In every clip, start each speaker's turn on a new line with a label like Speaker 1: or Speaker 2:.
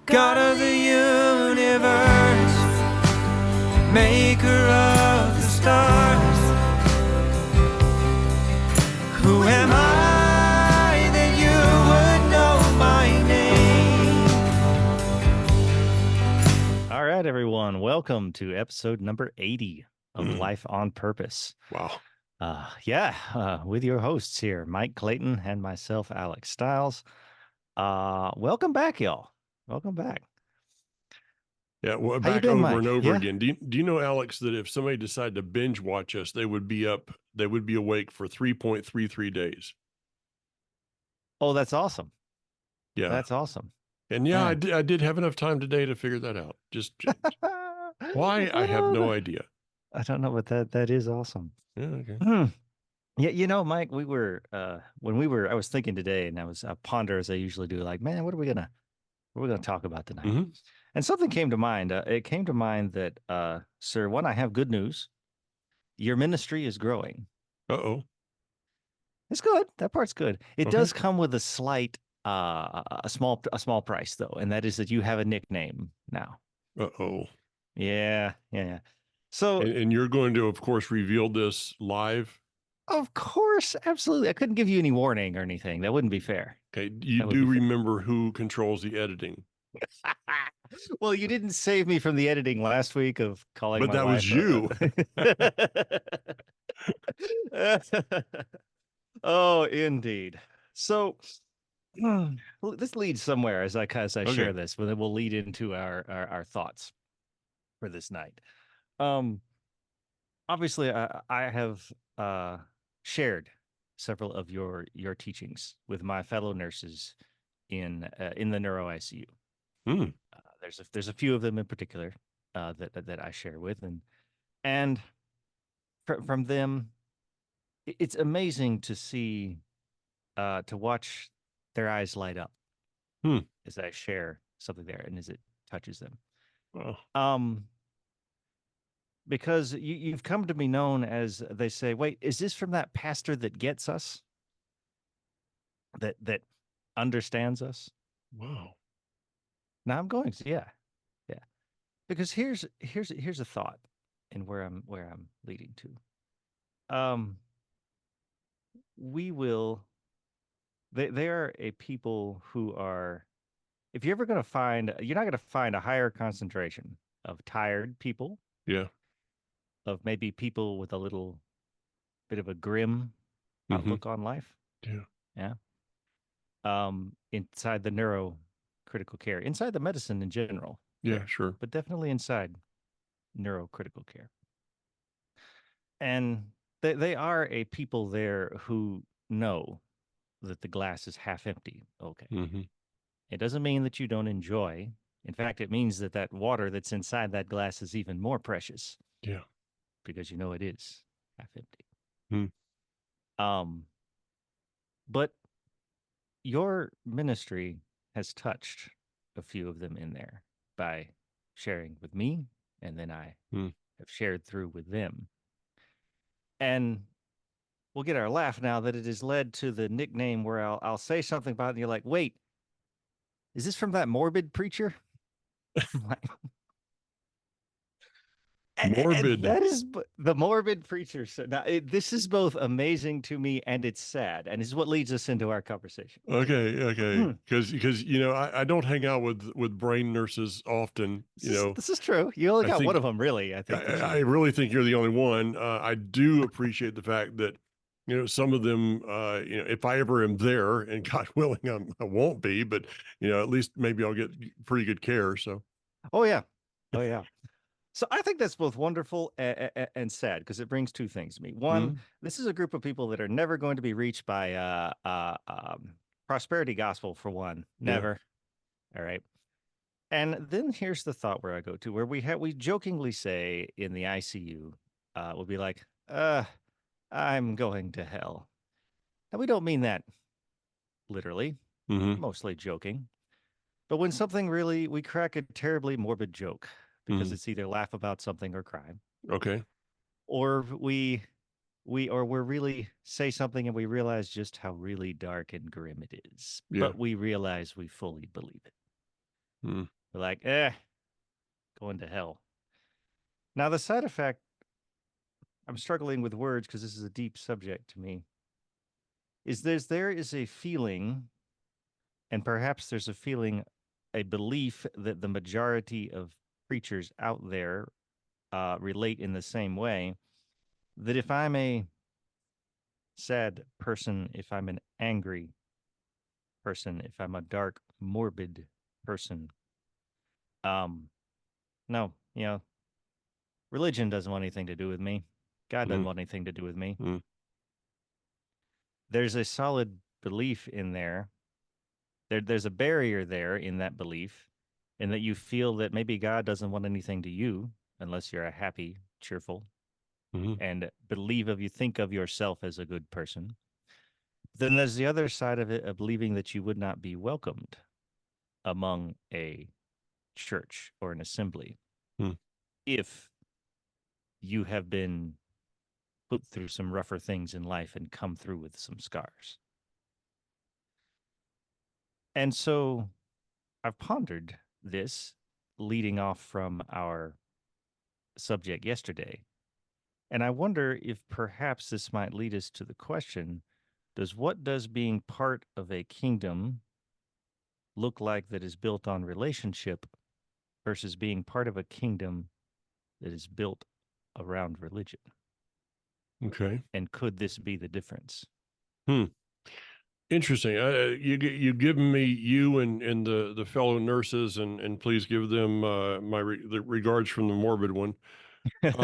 Speaker 1: God of the universe, maker of the stars. Who am I that you would know my name?
Speaker 2: All right, everyone. Welcome to episode number 80 of Life on Purpose.
Speaker 3: Wow.
Speaker 2: With your hosts here, Mike Clayton and myself, Alex Stiles. Welcome back, y'all. Welcome back.
Speaker 3: Yeah, well,
Speaker 2: How you
Speaker 3: back
Speaker 2: been,
Speaker 3: over
Speaker 2: Mike?
Speaker 3: and over
Speaker 2: Yeah?
Speaker 3: again. Do you know, Alex, that if somebody decided to binge watch us, they would be awake for 3.33 days.
Speaker 2: Oh, that's awesome.
Speaker 3: Yeah.
Speaker 2: That's awesome.
Speaker 3: And yeah, I
Speaker 2: Man.
Speaker 3: did have enough time today to figure that out. Just why, I have no idea.
Speaker 2: I don't know, but that is awesome.
Speaker 3: Yeah, okay.
Speaker 2: Yeah, Mike, I was thinking today, and I ponder as I usually do, like, man, what are we gonna talk about tonight?
Speaker 3: Mhm.
Speaker 2: And something came to mind. It came to mind that, sir, one, I have good news. Your ministry is growing.
Speaker 3: Uh-oh.
Speaker 2: It's good. That part's good. It
Speaker 3: Okay.
Speaker 2: does come with a slight, a small price though, and that is that you have a nickname now.
Speaker 3: Uh-oh.
Speaker 2: Yeah. So,
Speaker 3: And you're going to, of course, reveal this live?
Speaker 2: of course, absolutely. I couldn't give you any warning or anything. That wouldn't be fair.
Speaker 3: Okay. You
Speaker 2: That would
Speaker 3: do
Speaker 2: be fair.
Speaker 3: remember who controls the editing?
Speaker 2: Well, you didn't save me from the editing last week of calling
Speaker 3: But
Speaker 2: my
Speaker 3: that
Speaker 2: wife.
Speaker 3: was you.
Speaker 2: Oh, indeed. So this leads somewhere as I share this, but then we'll lead into our thoughts for this night. Obviously, I have shared several of your teachings with my fellow nurses in the neuro ICU.
Speaker 3: Mm.
Speaker 2: There's a few of them in particular that I share with, and from them, it's amazing to see, to watch their eyes light up as I share something there and as it touches them.
Speaker 3: Wow.
Speaker 2: Because you've come to be known as, they say, wait, is this from that pastor that gets us? That understands us?
Speaker 3: Wow.
Speaker 2: Now I'm going to, yeah. Because here's a thought and where I'm leading to. They are a people who are, if you're ever going to find, you're not going to find a higher concentration of tired people.
Speaker 3: Yeah.
Speaker 2: Of maybe people with a little bit of a grim outlook on life.
Speaker 3: Yeah.
Speaker 2: Inside the neuro critical care, inside the medicine in general.
Speaker 3: Yeah, sure.
Speaker 2: But definitely inside neurocritical care. And they are a people there who know that the glass is half empty. Okay.
Speaker 3: Mm-hmm.
Speaker 2: It doesn't mean that you don't enjoy. In fact, it means that water that's inside that glass is even more precious.
Speaker 3: Yeah.
Speaker 2: Because it is half empty.
Speaker 3: Hmm.
Speaker 2: But your ministry has touched a few of them in there by sharing with me, and then I have shared through with them. And we'll get our laugh now that it has led to the nickname where I'll say something about it and you're like, wait, is this from that morbid preacher?
Speaker 3: Morbid.
Speaker 2: That is the morbid preacher. So now this is both amazing to me and it's sad, and this is what leads us into our conversation.
Speaker 3: Okay, because I don't hang out with brain nurses often.
Speaker 2: This is true. You only got one of them, really. I think.
Speaker 3: I really think you're the only one. I do appreciate the fact that some of them. If I ever am there, and God willing, I won't be, but at least maybe I'll get pretty good care. So.
Speaker 2: Oh yeah. So I think that's both wonderful and sad because it brings two things to me. One, this is a group of people that are never going to be reached by prosperity gospel, for one. Never. Yeah. All right. And then here's the thought where I go to, where we jokingly say in the ICU, we'll be like, I'm going to hell. And we don't mean that literally, mostly joking. But when something really, we crack a terribly morbid joke, because it's either laugh about something or cry.
Speaker 3: Okay.
Speaker 2: Or we really say something and we realize just how really dark and grim it is. Yeah. But we realize we fully believe it. We're like, going to hell. Now, the side effect, I'm struggling with words because this is a deep subject to me, is there is a feeling, and perhaps there's a feeling, a belief that the majority of preachers out there relate in the same way, that if I'm a sad person, if I'm an angry person, if I'm a dark, morbid person, um, no, religion doesn't want anything to do with me. God doesn't want anything to do with me. There's a solid belief in there. There's a barrier there in that belief, in that you feel that maybe God doesn't want anything to you unless you're a happy, cheerful, and think of yourself as a good person. Then there's the other side of it, of believing that you would not be welcomed among a church or an assembly if you have been put through some rougher things in life and come through with some scars. And so I've pondered this leading off from our subject yesterday. And I wonder if perhaps this might lead us to the question, what does being part of a kingdom look like that is built on relationship versus being part of a kingdom that is built around religion?
Speaker 3: Okay.
Speaker 2: And could this be the difference?
Speaker 3: Interesting. You've given me you and the fellow nurses, and please give them the regards from the morbid one.
Speaker 2: Yes.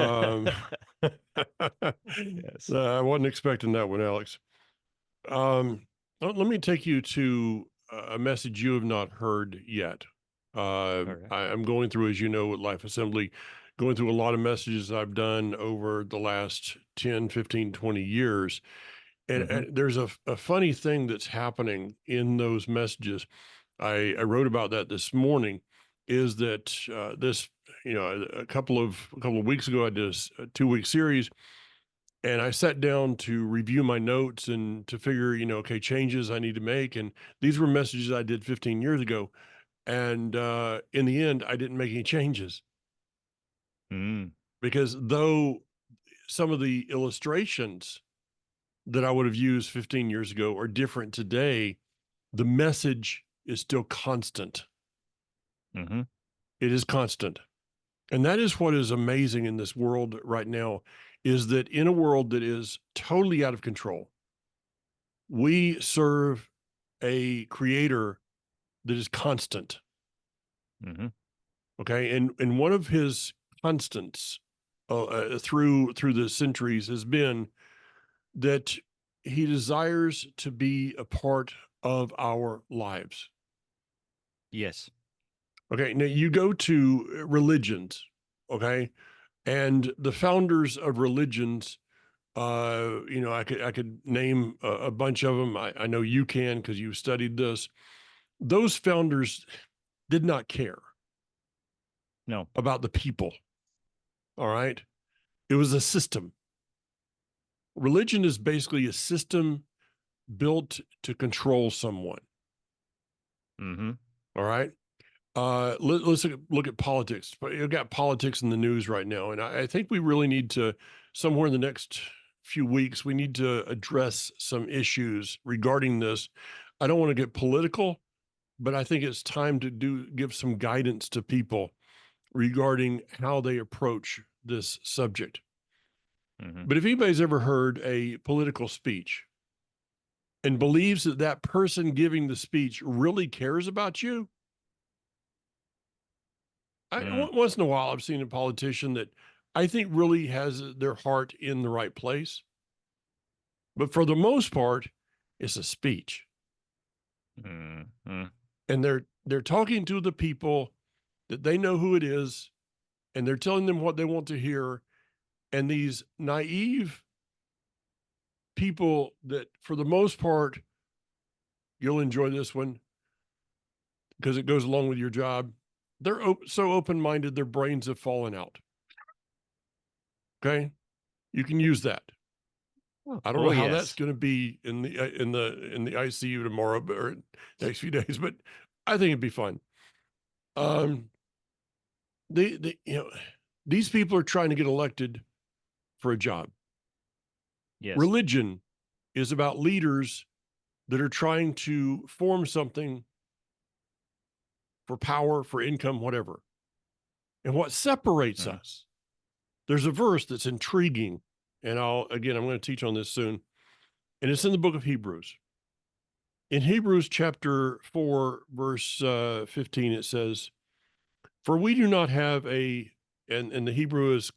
Speaker 3: I wasn't expecting that one, Alex. Let me take you to a message you have not heard yet.
Speaker 2: Right.
Speaker 3: I'm going through, as you know, at Life Assembly, going through a lot of messages I've done over the last 10, 15, 20 years. And there's a funny thing that's happening in those messages. I wrote about that this morning, is that a couple of weeks ago, I did a 2-week series, and I sat down to review my notes and to figure, okay, changes I need to make. And these were messages I did 15 years ago. And in the end, I didn't make any changes because though some of the illustrations that I would have used 15 years ago are different today, the message is still constant. It is constant. And that is what is amazing in this world right now, is that in a world that is totally out of control, we serve a creator that is constant. Okay. And one of his constants through the centuries has been that he desires to be a part of our lives.
Speaker 2: Yes.
Speaker 3: Okay. Now you go to religions, okay, and the founders of religions, I could name a bunch of them. I know you can because you've studied this. Those founders did not care about the people. All right. It was a system. Religion is basically a system built to control someone. All right. Let's look at politics. You've got politics in the news right now. And I think we really need to, somewhere in the next few weeks, we need to address some issues regarding this. I don't want to get political, but I think it's time to give some guidance to people regarding how they approach this subject. But if anybody's ever heard a political speech and believes that that person giving the speech really cares about you, once in a while I've seen a politician that I think really has their heart in the right place. But for the most part, it's a speech. And they're talking to the people that they know who it is, and they're telling them what they want to hear. And these naive people that, for the most part, you'll enjoy this one because it goes along with your job. They're so open-minded, their brains have fallen out. Okay, you can use that. I don't know how that's going to be in the ICU tomorrow or next few days, but I think it'd be fun. These people are trying to get elected for a job.
Speaker 2: Yes.
Speaker 3: Religion is about leaders that are trying to form something for power, for income, whatever. And what separates us, there's a verse that's intriguing. And I'm going to teach on this soon. And it's in the book of Hebrews. In Hebrews chapter 4, verse 15, it says, "For we do not have and the Hebrew is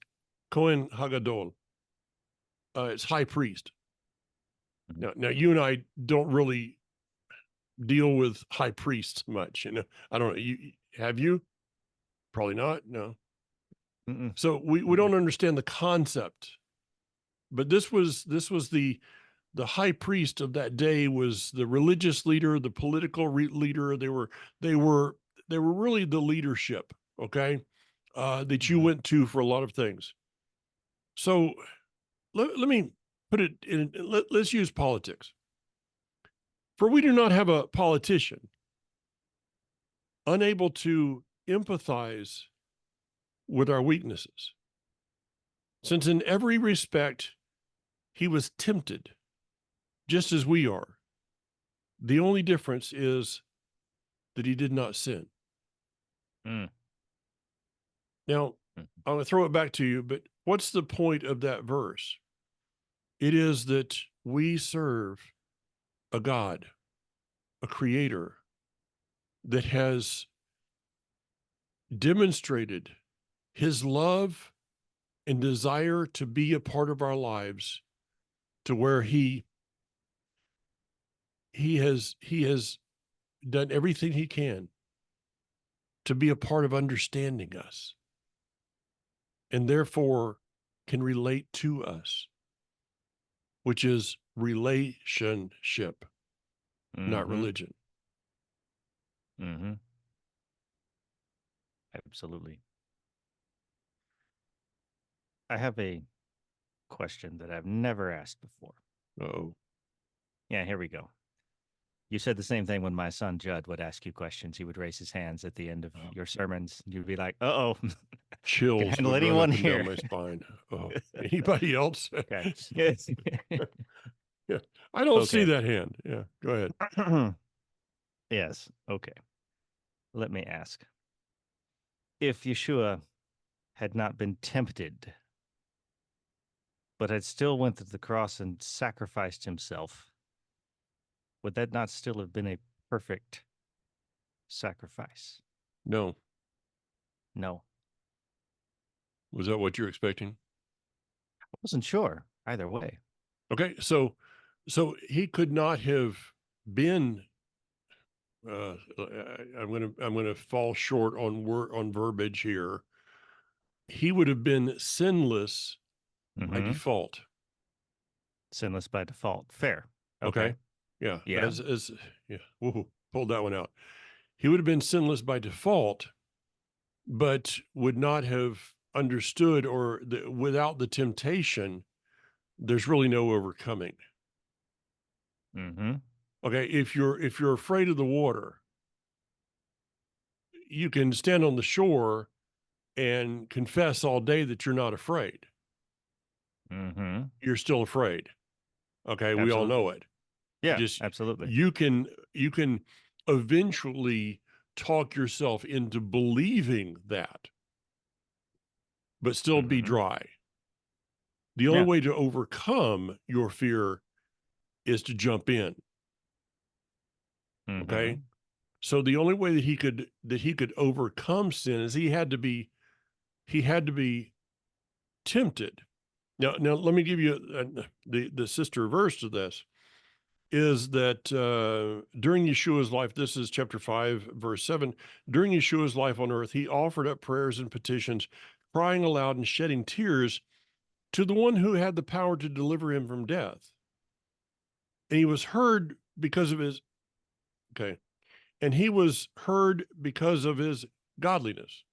Speaker 3: Kohen Hagadol. It's high priest. Now, you and I don't really deal with high priests much. I don't know. Have you? Probably not. No.
Speaker 2: Mm-mm.
Speaker 3: So we don't understand the concept. But this was the high priest of that day, was the religious leader, the political leader. They were really the leadership. Okay, that you went to for a lot of things. So let me put it in. Let's use politics. For we do not have a politician unable to empathize with our weaknesses, since in every respect he was tempted, just as we are. The only difference is that he did not sin.
Speaker 2: Mm.
Speaker 3: Now, I'm going to throw it back to you, but what's the point of that verse? It is that we serve a God, a creator, that has demonstrated his love and desire to be a part of our lives, to where he has done everything he can to be a part of understanding us, and therefore can relate to us, which is relationship, not religion.
Speaker 2: Mm-hmm. Absolutely. I have a question that I've never asked before.
Speaker 3: Oh,
Speaker 2: Yeah, here we go. You said the same thing when my son Judd would ask you questions. He would raise his hands at the end of your sermons. You'd be like, "Uh-oh, can
Speaker 3: chills
Speaker 2: handle
Speaker 3: would run
Speaker 2: anyone
Speaker 3: up and
Speaker 2: here."
Speaker 3: down my spine. Oh, anybody else?
Speaker 2: Okay. Yes.
Speaker 3: Yeah, I don't see
Speaker 2: Okay.
Speaker 3: that hand. Yeah, go ahead.
Speaker 2: Yes. Okay. Let me ask. If Yeshua had not been tempted, but had still went to the cross and sacrificed himself, would that not still have been a perfect sacrifice?
Speaker 3: No,
Speaker 2: No.
Speaker 3: was that what you're expecting?
Speaker 2: I wasn't sure either way.
Speaker 3: Okay, so he could not have been. I'm gonna fall short on verbiage here. He would have been sinless by
Speaker 2: Mm-hmm.
Speaker 3: default.
Speaker 2: Sinless by default. Fair.
Speaker 3: Okay.
Speaker 2: Okay.
Speaker 3: Yeah.
Speaker 2: Yeah.
Speaker 3: As yeah. Woohoo, pulled that one out. He would have been sinless by default, but would not have understood, or without the temptation, there's really no overcoming.
Speaker 2: Mm-hmm.
Speaker 3: Okay. If you're afraid of the water, you can stand on the shore and confess all day that you're not afraid.
Speaker 2: Mm-hmm.
Speaker 3: You're still afraid. Okay. We all
Speaker 2: Absolutely.
Speaker 3: know it.
Speaker 2: Yeah, absolutely.
Speaker 3: You can eventually talk yourself into believing that, but still be dry. The only way to overcome your fear is to jump in. Okay. So the only way that he could overcome sin is he had to be tempted. Now let me give you the sister verse to this. Is that during Yeshua's life, this is chapter 5, verse 7, during Yeshua's life on earth, he offered up prayers and petitions, crying aloud and shedding tears to the one who had the power to deliver him from death. And he was heard because of his, and he was heard because of his godliness,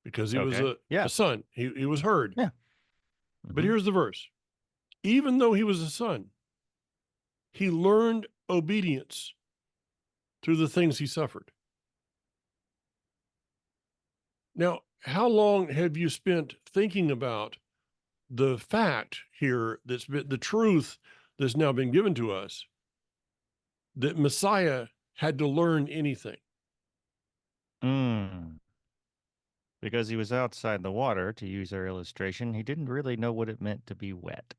Speaker 3: because he was a son. He was heard.
Speaker 2: Yeah.
Speaker 3: But here's the verse. Even though he was a son, he learned obedience through the things he suffered. Now, how long have you spent thinking about the fact here that's been the truth that's now been given to us that Messiah had to learn anything?
Speaker 2: Mm. Because he was outside the water, to use our illustration, he didn't really know what it meant to be wet.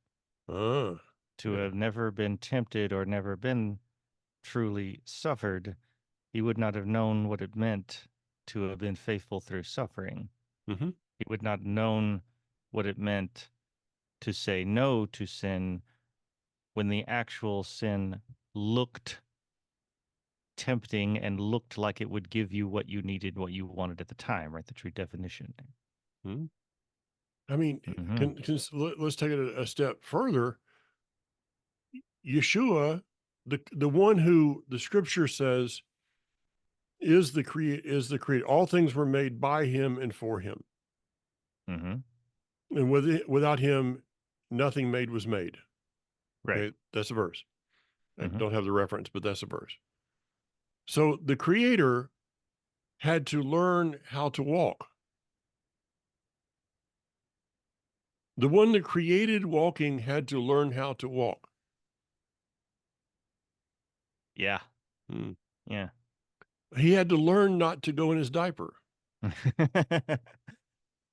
Speaker 3: Ah,
Speaker 2: To
Speaker 3: yeah.
Speaker 2: have never been tempted or never been truly suffered, he would not have known what it meant to have been faithful through suffering.
Speaker 3: Mm-hmm.
Speaker 2: He would not have known what it meant to say no to sin when the actual sin looked tempting and looked like it would give you what you needed, what you wanted at the time, right? The true definition.
Speaker 3: Mm-hmm. I mean,
Speaker 2: Mm-hmm.
Speaker 3: let's take it a step further. Yeshua, the one who the scripture says is the creator. All things were made by him and for him.
Speaker 2: Mm-hmm.
Speaker 3: And without him, nothing made was made.
Speaker 2: Right.
Speaker 3: Okay, that's a verse. I
Speaker 2: Mm-hmm.
Speaker 3: don't have the reference, but that's a verse. So the creator had to learn how to walk. The one that created walking had to learn how to walk.
Speaker 2: Yeah.
Speaker 3: Hmm.
Speaker 2: Yeah.
Speaker 3: He had to learn not to go in his diaper,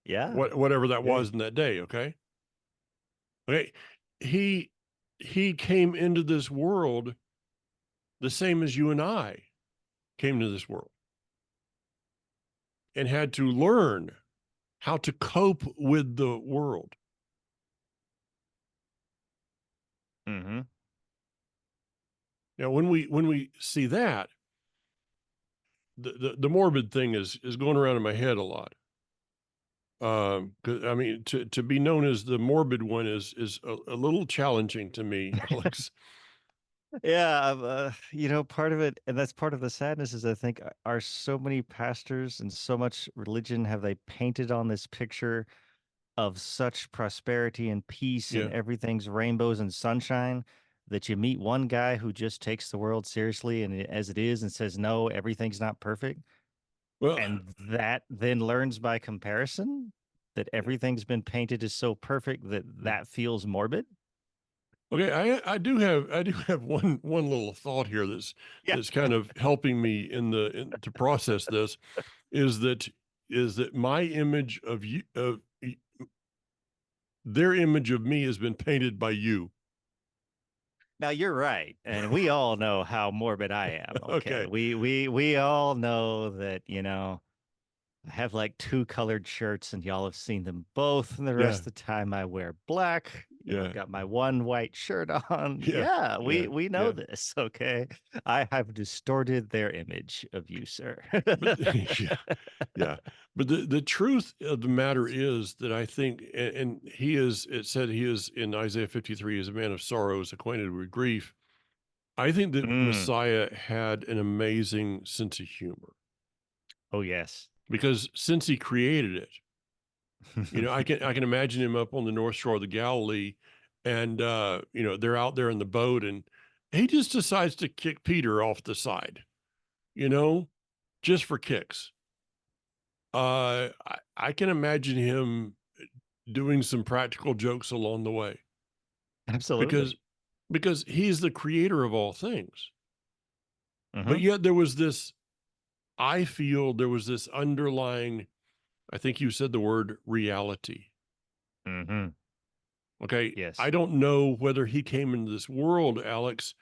Speaker 2: Yeah.
Speaker 3: whatever that
Speaker 2: Yeah.
Speaker 3: was in that day. Okay. Okay. He came into this world the same as you and I came to this world and had to learn how to cope with the world.
Speaker 2: Mm-hmm.
Speaker 3: Now, when we see that, the morbid thing is going around in my head a lot. 'Cause I mean, to be known as the morbid one is a little challenging to me, Alex.
Speaker 2: Yeah, part of it, and that's part of the sadness is I think are so many pastors and so much religion have they painted on this picture of such prosperity and peace and
Speaker 3: Yeah.
Speaker 2: everything's rainbows and sunshine that you meet one guy who just takes the world seriously and as it is and says no, everything's not perfect,
Speaker 3: Well,
Speaker 2: and that then learns by comparison that everything's been painted as so perfect that that feels morbid.
Speaker 3: okay, I do have one little thought here
Speaker 2: Yeah.
Speaker 3: that's kind of helping me to process this is that my image of you their image of me has been painted by you.
Speaker 2: Now you're right, and we all know how morbid I am. Okay,
Speaker 3: Okay.
Speaker 2: we all know that I have like two colored shirts, and y'all have seen them both. And the
Speaker 3: Yeah.
Speaker 2: rest of the time, I wear black.
Speaker 3: Yeah.
Speaker 2: I've got my one white shirt on.
Speaker 3: Yeah.
Speaker 2: Yeah,
Speaker 3: Yeah.
Speaker 2: we know
Speaker 3: Yeah.
Speaker 2: this. Okay, I have distorted their image of you, sir.
Speaker 3: But yeah. Yeah. But the truth of the matter is that I think, and he is, it said he is in Isaiah 53 is a man of sorrows, acquainted with grief. I think that
Speaker 2: Mm.
Speaker 3: Messiah had an amazing sense of humor
Speaker 2: Oh yes.
Speaker 3: because since he created it, I can imagine him up on the North Shore of the Galilee and, they're out there in the boat and he just decides to kick Peter off the side, you know, just for kicks. I can imagine him doing some practical jokes along the way because
Speaker 2: Absolutely.
Speaker 3: because he's the creator of all things.
Speaker 2: Hmm.
Speaker 3: But yet there was this I feel there was this underlying, I think you said the word reality.
Speaker 2: Hmm.
Speaker 3: Okay.
Speaker 2: Yes.
Speaker 3: I don't know whether he came into this world, Alex,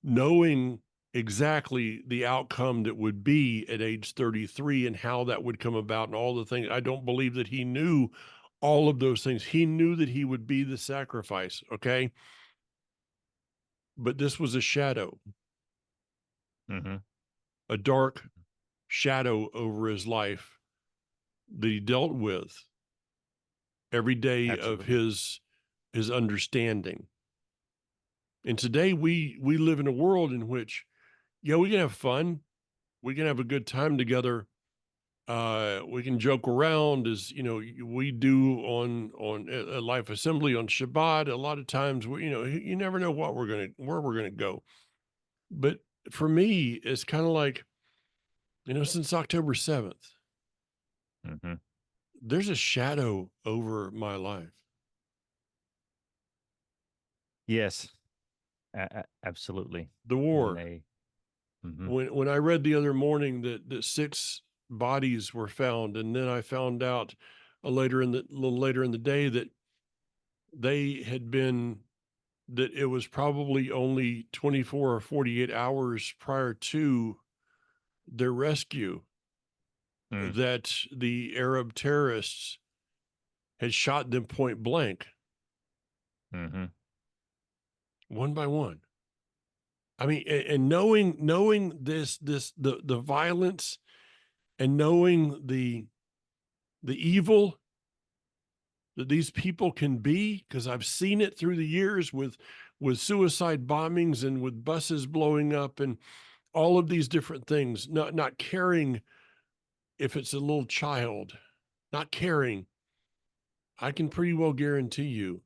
Speaker 3: knowing exactly the outcome that would be at age 33 and how that would come about and all the things. I don't believe that he knew all of those things. He knew that he would be the sacrifice. Okay. But this was a shadow,
Speaker 2: Hmm.
Speaker 3: a dark shadow over his life that he dealt with every day of
Speaker 2: Absolutely.
Speaker 3: his understanding. And today we live in a world in which, yeah, we can have fun, we can have a good time together, we can joke around as we do on Life Assembly on Shabbat. A lot of times, you never know where we're gonna go. But for me, it's kind of like since October 7th,
Speaker 2: Hmm.
Speaker 3: there's a shadow over my life.
Speaker 2: Yes, absolutely.
Speaker 3: The
Speaker 2: When
Speaker 3: war.
Speaker 2: they,
Speaker 3: When I read the other morning that 6 bodies were found, and then I found out a little later in the day that they had been that it was probably only 24 or 48 hours prior to their rescue
Speaker 2: Mm.
Speaker 3: that the Arab terrorists had shot them point blank,
Speaker 2: Mm-hmm.
Speaker 3: one by one. I mean, and knowing the violence, and knowing the evil that these people can be, because I've seen it through the years with suicide bombings and with buses blowing up and all of these different things, not caring if it's a little child, not caring. I can pretty well guarantee you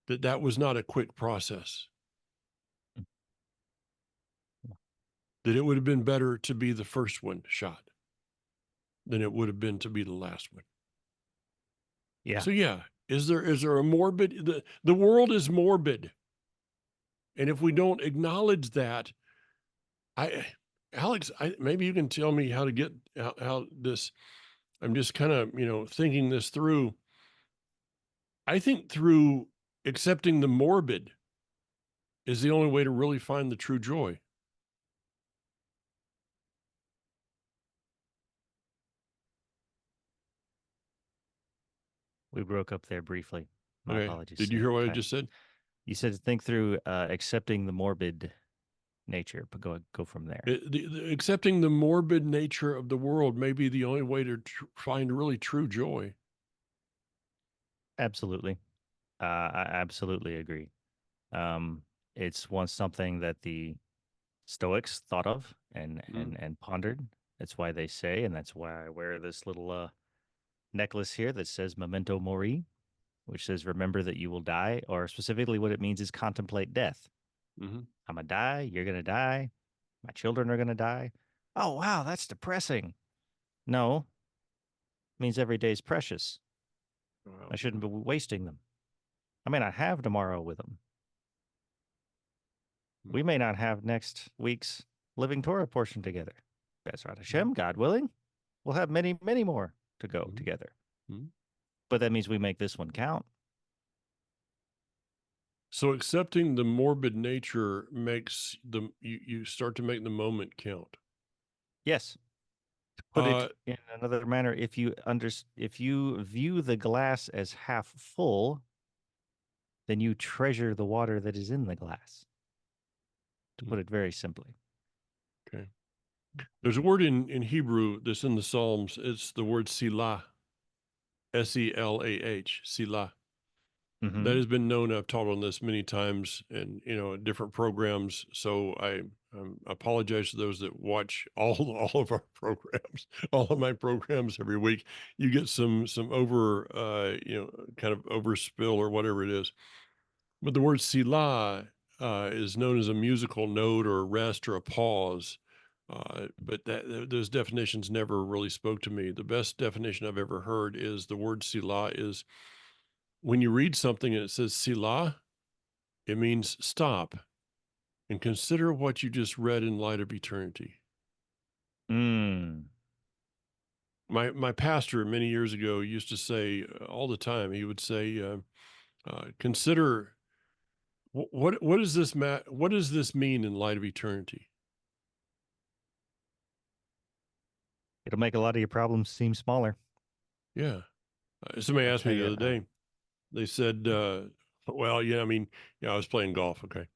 Speaker 3: that that was not a quick process. That it would have been better to be the first one shot than it would have been to be the last one.
Speaker 2: Yeah.
Speaker 3: So yeah, is there a morbid? The world is morbid, and if we don't acknowledge that, Alex, maybe you can tell me how to get how this. I'm just kind of thinking this through. I think through accepting the morbid is the only way to really find the true joy.
Speaker 2: We broke up there briefly. My
Speaker 3: Okay.
Speaker 2: apologies.
Speaker 3: Did you hear what I just said?
Speaker 2: You said think through accepting the morbid nature, but go from there.
Speaker 3: Accepting the morbid nature of the world may be the only way to find really true joy.
Speaker 2: Absolutely. I absolutely agree. It's something that the Stoics thought of and pondered. That's why they say, and that's why I wear this little necklace here that says "Memento Mori," which says "Remember that you will die," or specifically what it means is contemplate death.
Speaker 3: Mm-hmm.
Speaker 2: I'm gonna die. You're gonna die. My children are gonna die. Oh wow, that's depressing. No, it means every day is precious.
Speaker 3: Wow.
Speaker 2: I shouldn't be wasting them. I may not have tomorrow with them. We may not have next week's Living Torah portion together. Bezrat Hashem, God willing, we'll have many, many more to go together. But that means we make this one count.
Speaker 3: So accepting the morbid nature makes you start to make the moment count.
Speaker 2: Yes. To put it in another manner, if you view the glass as half full, then you treasure the water that is in the glass. To put it very simply.
Speaker 3: Okay. There's a word in Hebrew that's in the Psalms. It's the word Selah. S-E-L-A-H, Selah. That has been known. I've taught on this many times and, different programs. So I apologize to those that watch all of our programs, all of my programs every week. You get some over, kind of overspill or whatever it is. But the word Selah is known as a musical note or a rest or a pause. But those definitions never really spoke to me. The best definition I've ever heard is the word Selah is when you read something and it says Selah, it means stop and consider what you just read in light of eternity. My pastor many years ago used to say all the time, he would say, consider what does this mean in light of eternity?
Speaker 2: It'll make a lot of your problems seem smaller.
Speaker 3: Yeah. Somebody asked me the other day, they said, well, yeah, I mean, I was playing golf. Okay.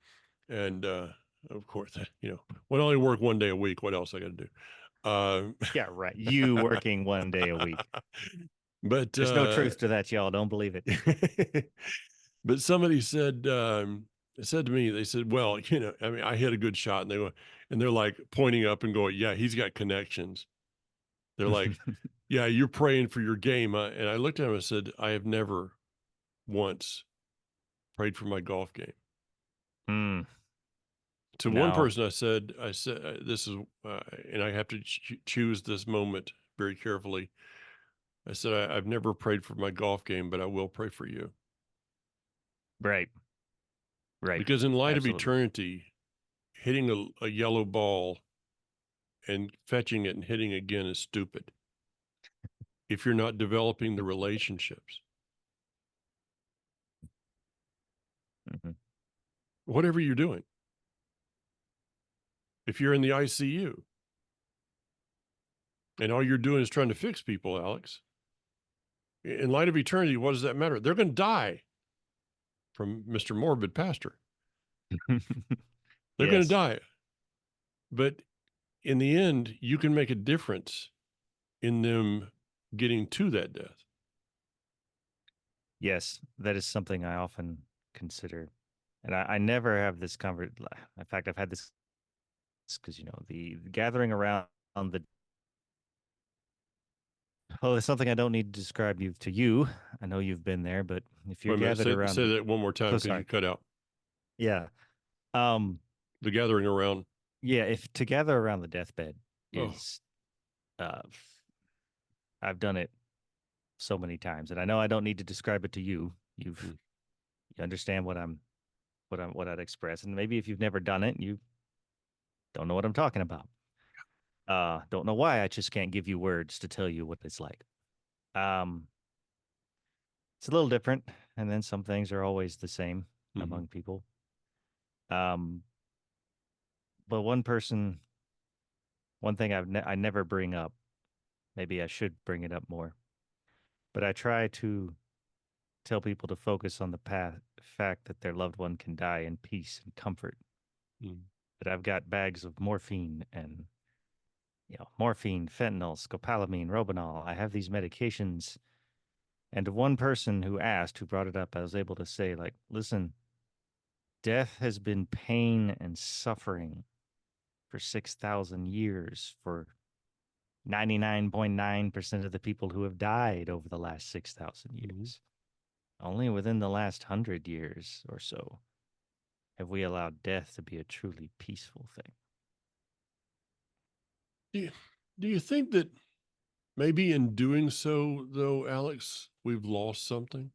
Speaker 3: And, of course, when I only work one day a week, what else I got to do?
Speaker 2: Yeah, right. You working one day a week.
Speaker 3: But
Speaker 2: there's no truth to that, y'all. Don't believe it.
Speaker 3: But somebody said to me, they said, well, I mean, I hit a good shot, and they're like pointing up and going, yeah, he's got connections. They're like, yeah, you're praying for your game. And I looked at him and said, I have never once prayed for my golf game. To one person, I said, this is, and I have to choose this moment very carefully. I said, I've never prayed for my golf game, but I will pray for you.
Speaker 2: Right. Right.
Speaker 3: Because in light of
Speaker 2: Absolutely.
Speaker 3: eternity, hitting a yellow ball and fetching it and hitting again is stupid if you're not developing the relationships.
Speaker 2: Mhm.
Speaker 3: Whatever you're doing. If you're in the ICU and all you're doing is trying to fix people, Alex, in light of eternity, what does that matter? They're going to die. From Mr. Morbid Pastor. They're going to
Speaker 2: Yes.
Speaker 3: die. But in the end, you can make a difference in them getting to that death.
Speaker 2: Yes, that is something I often consider. And I never have this conversation. In fact, I've had this because, the gathering around the. Oh, it's something I don't need to describe to you. I know you've been there, but if you're
Speaker 3: Wait a minute,
Speaker 2: gathered around.
Speaker 3: say that one more time
Speaker 2: So
Speaker 3: because you
Speaker 2: sorry.
Speaker 3: cut out.
Speaker 2: Yeah.
Speaker 3: The gathering around.
Speaker 2: Yeah, if to gather around the deathbed
Speaker 3: Oh.
Speaker 2: is, I've done it so many times, and I know I don't need to describe it to you. You understand what I'd express, and maybe if you've never done it, you don't know what I'm talking about. Don't know why. I just can't give you words to tell you what it's like. It's a little different, and then some things are always the same among people. But one thing I never bring up. Maybe I should bring it up more. But I try to tell people to focus on the fact that their loved one can die in peace and comfort. That I've got bags of morphine and morphine, fentanyl, scopolamine, Robenol. I have these medications. And to one person who brought it up, I was able to say, like, listen, death has been pain and suffering for 6,000 years for 99.9% of the people who have died over the last 6,000 years. Only within the last 100 years or so have we allowed death to be a truly peaceful thing.
Speaker 3: Do you think that maybe in doing so, though, Alex, we've lost something?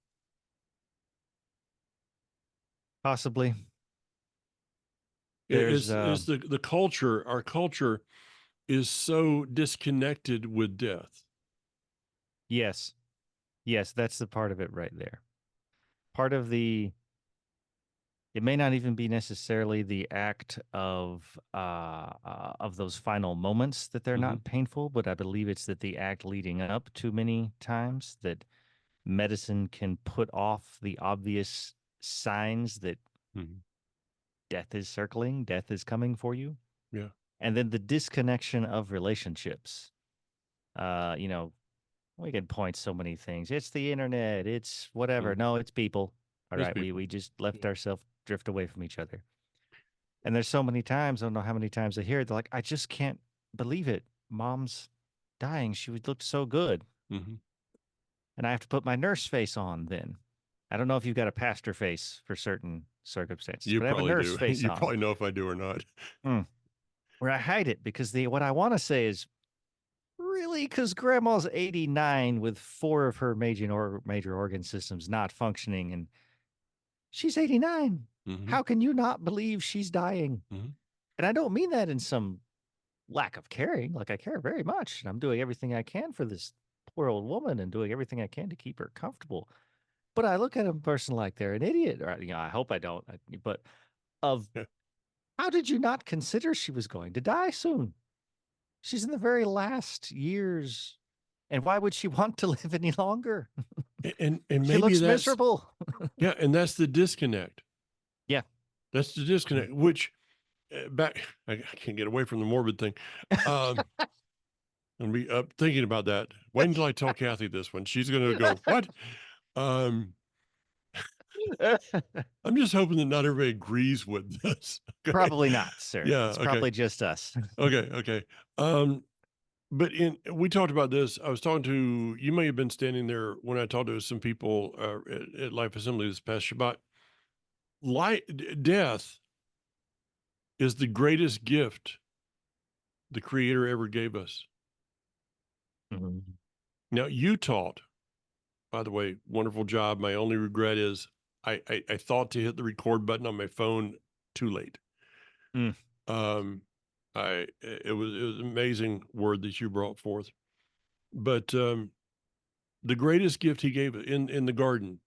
Speaker 2: Possibly.
Speaker 3: Is the culture, our culture is so disconnected with death.
Speaker 2: Yes. Yes, that's the part of it right there. Part of it may not even be necessarily the act of those final moments that they're not painful, but I believe it's that the act leading up to many times that medicine can put off the obvious signs that death is circling, death is coming for you.
Speaker 3: Yeah.
Speaker 2: And then the disconnection of relationships. We can point so many things. It's the internet. It's whatever. No, it's people. All right. We just left ourselves drift away from each other. And there's so many times, I don't know how many times I hear it. They're like, I just can't believe it. Mom's dying. She looked so good. And I have to put my nurse face on then. I don't know if you've got a pastor face for certain circumstances.
Speaker 3: You
Speaker 2: but
Speaker 3: probably
Speaker 2: I have a nurse
Speaker 3: do.
Speaker 2: face
Speaker 3: You
Speaker 2: on.
Speaker 3: probably know if I do or not.
Speaker 2: Where I hide it because what I want to say is, really, because grandma's 89 with 4 of her major organ systems not functioning, and she's 89. How can you not believe she's dying? And I don't mean that in some lack of caring. Like, I care very much, and I'm doing everything I can for this poor old woman and doing everything I can to keep her comfortable. But I look at a person like they're an idiot, or I hope I don't. But how did you not consider she was going to die soon? She's in the very last years. And why would she want to live any longer?
Speaker 3: And
Speaker 2: she
Speaker 3: maybe
Speaker 2: looks
Speaker 3: that's
Speaker 2: miserable.
Speaker 3: Yeah, and that's the disconnect.
Speaker 2: Yeah.
Speaker 3: That's the disconnect, which I can't get away from the morbid thing. I'm gonna be up thinking about that. Wait until I tell Kathy this one. She's gonna go, what? I'm just hoping that not everybody agrees with this. Okay?
Speaker 2: Probably not, sir.
Speaker 3: Yeah,
Speaker 2: It's
Speaker 3: okay.
Speaker 2: probably just us.
Speaker 3: Okay. But we talked about this. I was talking to, you may have been standing there when I talked to some people at Life Assembly this past Shabbat. Death is the greatest gift the Creator ever gave us. Now, you taught, by the way, wonderful job. My only regret is I thought to hit the record button on my phone too late.
Speaker 2: Mm.
Speaker 3: It was an amazing word that you brought forth. But the greatest gift he gave in the garden,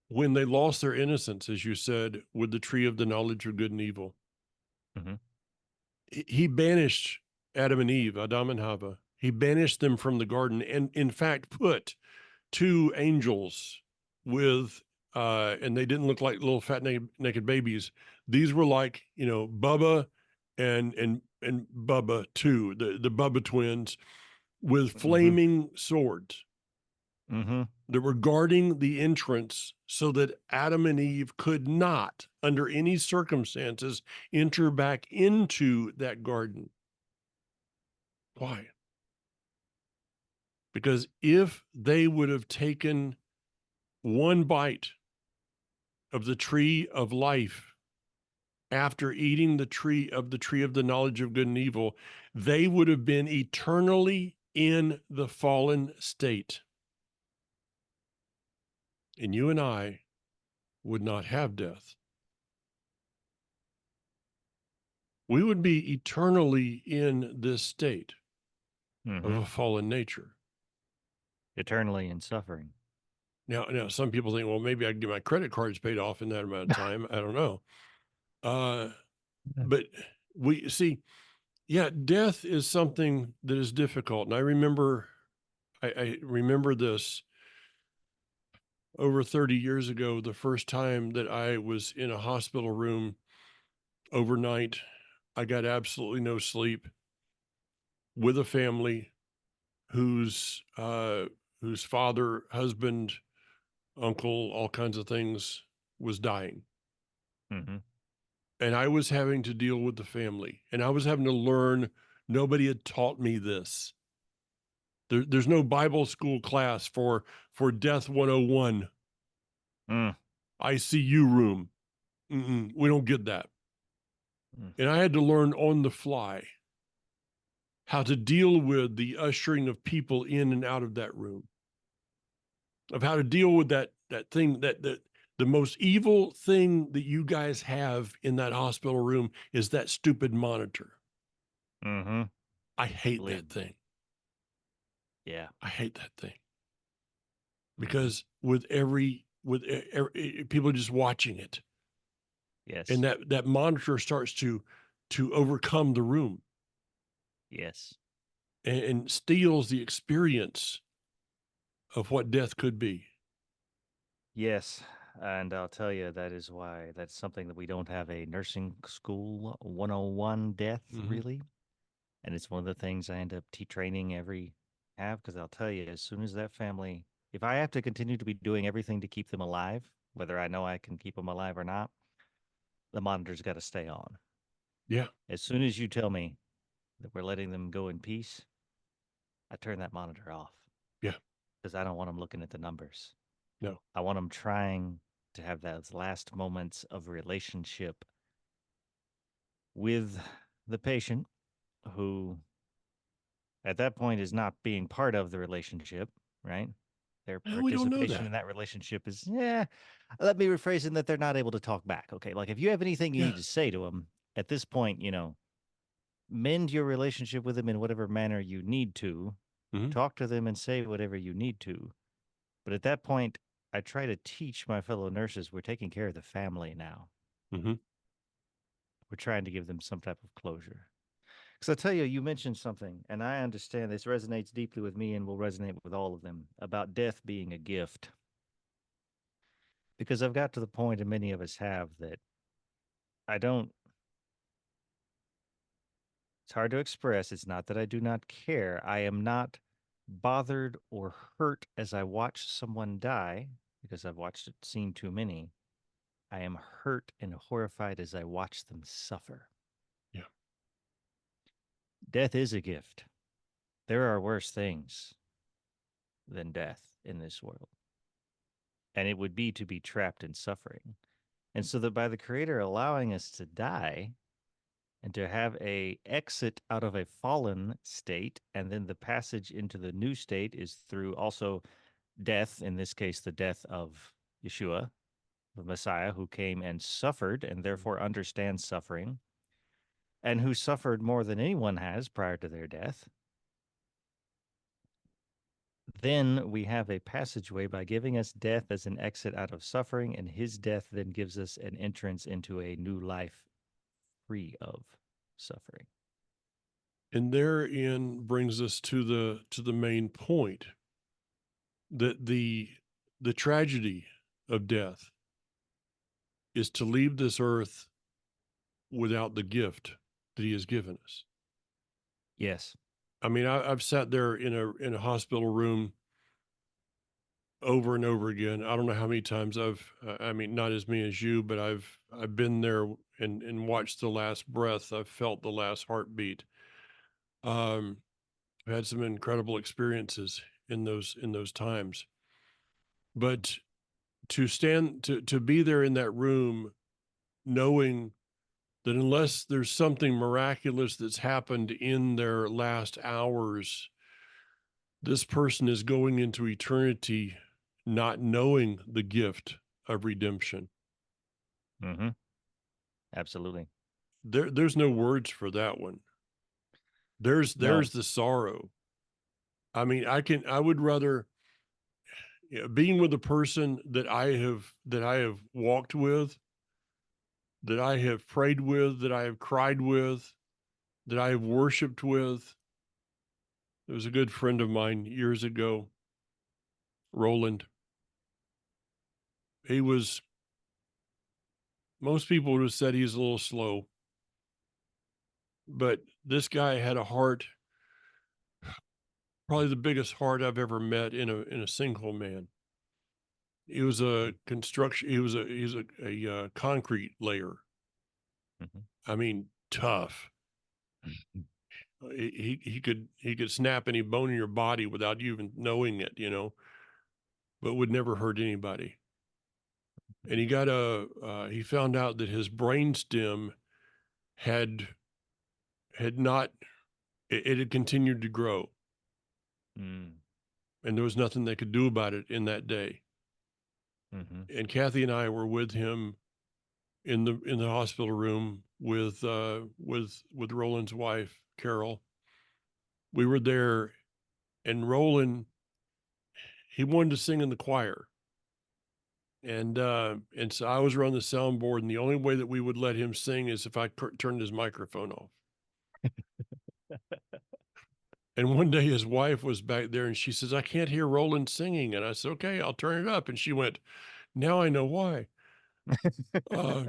Speaker 3: when they lost their innocence, as you said, with the tree of the knowledge of good and evil,
Speaker 2: Mm-hmm.
Speaker 3: he banished Adam and Eve, Adam and Hava. He banished them from the garden, and in fact put two angels with and they didn't look like little fat naked babies. These were like, Bubba and Bubba too, the Bubba twins with
Speaker 2: Mm-hmm.
Speaker 3: flaming swords
Speaker 2: Mm-hmm.
Speaker 3: that were guarding the entrance so that Adam and Eve could not, under any circumstances, enter back into that garden. Why? Because if they would have taken one bite of the tree of life after eating the tree of the knowledge of good and evil, they would have been eternally in the fallen state. And you and I would not have death. We would be eternally in this state of
Speaker 2: Mm-hmm.
Speaker 3: a fallen nature.
Speaker 2: Eternally in suffering.
Speaker 3: Now, some people think, well, maybe I can get my credit cards paid off in that amount of time. I don't know. But we see, yeah, death is something that is difficult. And I remember this over 30 years ago, the first time that I was in a hospital room overnight. I got absolutely no sleep with a family whose father, husband, uncle, all kinds of things was dying.
Speaker 2: Mm-hmm.
Speaker 3: And I was having to deal with the family, and I was having to learn. Nobody had taught me this. There's no Bible school class for Death 101,
Speaker 2: Mm.
Speaker 3: ICU room. We don't get that.
Speaker 2: Mm.
Speaker 3: And I had to learn on the fly how to deal with the ushering of people in and out of that room, of how to deal with that thing, that the most evil thing that you guys have in that hospital room is that stupid monitor.
Speaker 2: Mm-hmm.
Speaker 3: I hate
Speaker 2: Believe
Speaker 3: that thing.
Speaker 2: Yeah.
Speaker 3: I hate that thing because with every people just watching it,
Speaker 2: Yes.
Speaker 3: and that monitor starts to overcome the room
Speaker 2: Yes.
Speaker 3: and steals the experience of what death could be.
Speaker 2: Yes. And I'll tell you, that is why that's something that we don't have a nursing school 101 death,
Speaker 3: Mhm.
Speaker 2: really. And it's one of the things I end up training every have, because I'll tell you, as soon as that family, if I have to continue to be doing everything to keep them alive, whether I know I can keep them alive or not, the monitor's got to stay on.
Speaker 3: Yeah.
Speaker 2: As soon as you tell me that we're letting them go in peace, I turn that monitor off.
Speaker 3: Yeah.
Speaker 2: Because I don't want them looking at the numbers.
Speaker 3: No.
Speaker 2: I want them trying to have those last moments of relationship with the patient, who at that point is not being part of the relationship, right? Their
Speaker 3: Well, we don't know
Speaker 2: participation
Speaker 3: that.
Speaker 2: in that relationship is, let me rephrase in that they're not able to talk back. Okay. Like if you have anything you
Speaker 3: Yeah.
Speaker 2: need to say to them at this point, mend your relationship with them in whatever manner you need to,
Speaker 3: Mhm.
Speaker 2: talk to them and say whatever you need to. But at that point, I try to teach my fellow nurses we're taking care of the family now.
Speaker 3: Mhm.
Speaker 2: We're trying to give them some type of closure. Because I tell you, you mentioned something, and I understand this resonates deeply with me and will resonate with all of them, about death being a gift. Because I've got to the point, and many of us have, that I don't, it's hard to express. It's not that I do not care. I am not bothered or hurt as I watch someone die, because I've seen too many. I am hurt and horrified as I watch them suffer.
Speaker 3: Yeah.
Speaker 2: Death is a gift. There are worse things than death in this world. And it would be to be trapped in suffering. And so that by the Creator allowing us to die, and to have a exit out of a fallen state, and then the passage into the new state is through also death, in this case the death of Yeshua, the Messiah, who came and suffered and therefore understands suffering, and who suffered more than anyone has prior to their death. Then we have a passageway by giving us death as an exit out of suffering, and his death then gives us an entrance into a new life free of suffering.
Speaker 3: And therein brings us to the main point, that the tragedy of death is to leave this earth without the gift that he has given us.
Speaker 2: Yes.
Speaker 3: I mean, I've sat there in a hospital room over and over again. I don't know how many times I mean, not as many as you, but I've been there and watched the last breath. I've felt the last heartbeat. I've had some incredible experiences in those times. But to be there in that room, knowing that unless there's something miraculous that's happened in their last hours, this person is going into eternity not knowing the gift of redemption.
Speaker 2: Mm-hmm. Absolutely.
Speaker 3: There's no words for that one. There's
Speaker 2: No.
Speaker 3: the sorrow. I mean, I would rather, being with a person that I have walked with, that I have prayed with, that I have cried with, that I have worshiped with. There was a good friend of mine years ago, Roland. Most people would have said he's a little slow, but this guy had a heart, probably the biggest heart I've ever met in a single man. He was a construction, he's a concrete layer.
Speaker 2: Mm-hmm.
Speaker 3: I mean, tough. He could snap any bone in your body without you even knowing it, but would never hurt anybody. And he found out that his brainstem had not, it had continued to grow,
Speaker 2: Mm.
Speaker 3: and there was nothing they could do about it in that day.
Speaker 2: Mm-hmm.
Speaker 3: And Kathy and I were with him in the hospital room with Roland's wife, Carol. We were there, and Roland, he wanted to sing in the choir. And so I was around the soundboard, and the only way that we would let him sing is if I turned his microphone off. And one day his wife was back there, and she says, "I can't hear Roland singing." And I said, "Okay, I'll turn it up." And she went, "Now I know why." uh,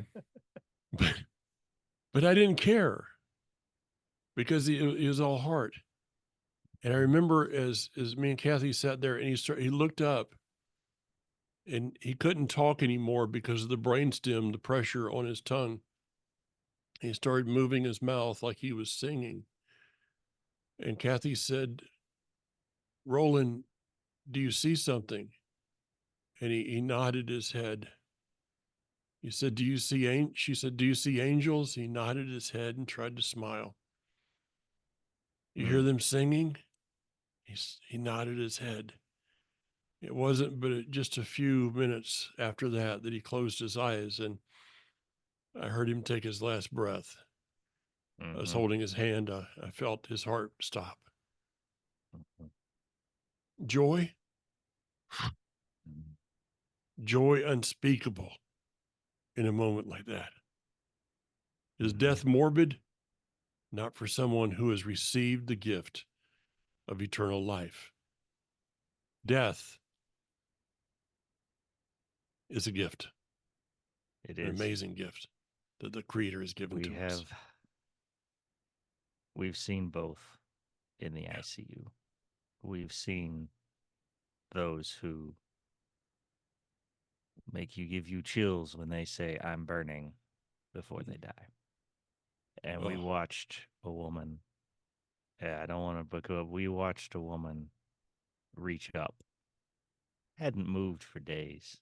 Speaker 3: but I didn't care, because he was all heart. And I remember as me and Kathy sat there, and he looked up, and he couldn't talk anymore because of the brainstem, the pressure on his tongue. He started moving his mouth like he was singing. And Kathy said, "Roland, do you see something?" And he nodded his head. He said, she said, "Do you see angels?" He nodded his head and tried to smile. "You hear them singing?" He nodded his head. It wasn't but just a few minutes after that he closed his eyes, and I heard him take his last breath.
Speaker 2: Mm-hmm.
Speaker 3: I was holding his hand. I felt his heart stop.
Speaker 2: Mm-hmm.
Speaker 3: Joy,
Speaker 2: Mm-hmm.
Speaker 3: joy unspeakable in a moment like that. Is
Speaker 2: Mm-hmm.
Speaker 3: death morbid? Not for someone who has received the gift of eternal life. Death is a gift.
Speaker 2: It
Speaker 3: An
Speaker 2: is.
Speaker 3: amazing gift that the Creator has given to us.
Speaker 2: We've seen both in the ICU. We've seen those who give you chills when they say, "I'm burning," before they die. And we watched a woman, I don't want to book up, we watched a woman reach up. Hadn't moved for days.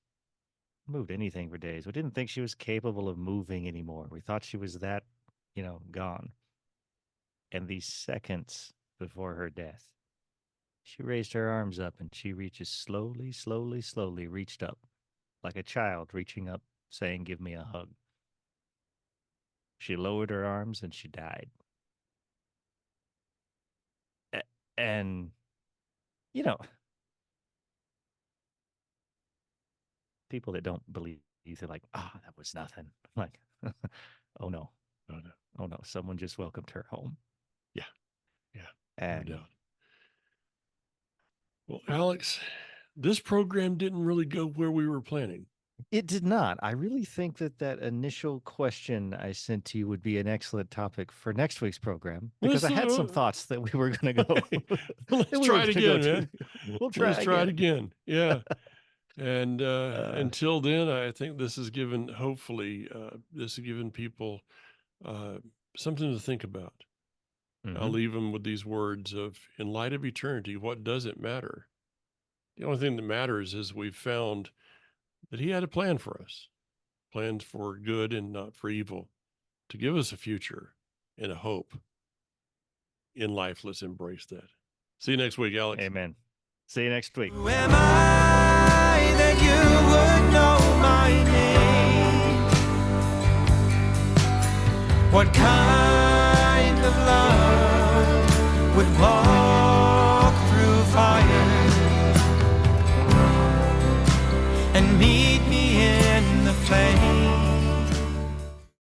Speaker 2: Moved anything for days. We didn't think she was capable of moving anymore. We thought she was that gone. And these seconds before her death, she raised her arms up and she reaches slowly, slowly, slowly reached up like a child reaching up saying, "Give me a hug." She lowered her arms and she died. And, people that don't believe, they're like, that was nothing. I'm like, oh no.
Speaker 3: Oh, no.
Speaker 2: Oh no. Someone just welcomed her home.
Speaker 3: Yeah. Yeah.
Speaker 2: And
Speaker 3: No doubt. Well, Alex, this program didn't really go where we were planning.
Speaker 2: it did not. I really think that initial question I sent to you would be an excellent topic for next week's program because I had some thoughts that we were going to go.
Speaker 3: Let's try it again, man.
Speaker 2: We'll try.
Speaker 3: Let's try it again. Yeah. And until then, I think this has given, hopefully, this has given people something to think about. I'll leave them with these words of, in light of eternity, what does it matter? The only thing that matters is we've found that he had a plan for us, plans for good and not for evil, to give us a future and a hope in life. Let's embrace that. See you next week, Alex.
Speaker 2: Amen. See you next week.
Speaker 1: Who am I that you would know my name? What kind of love would walk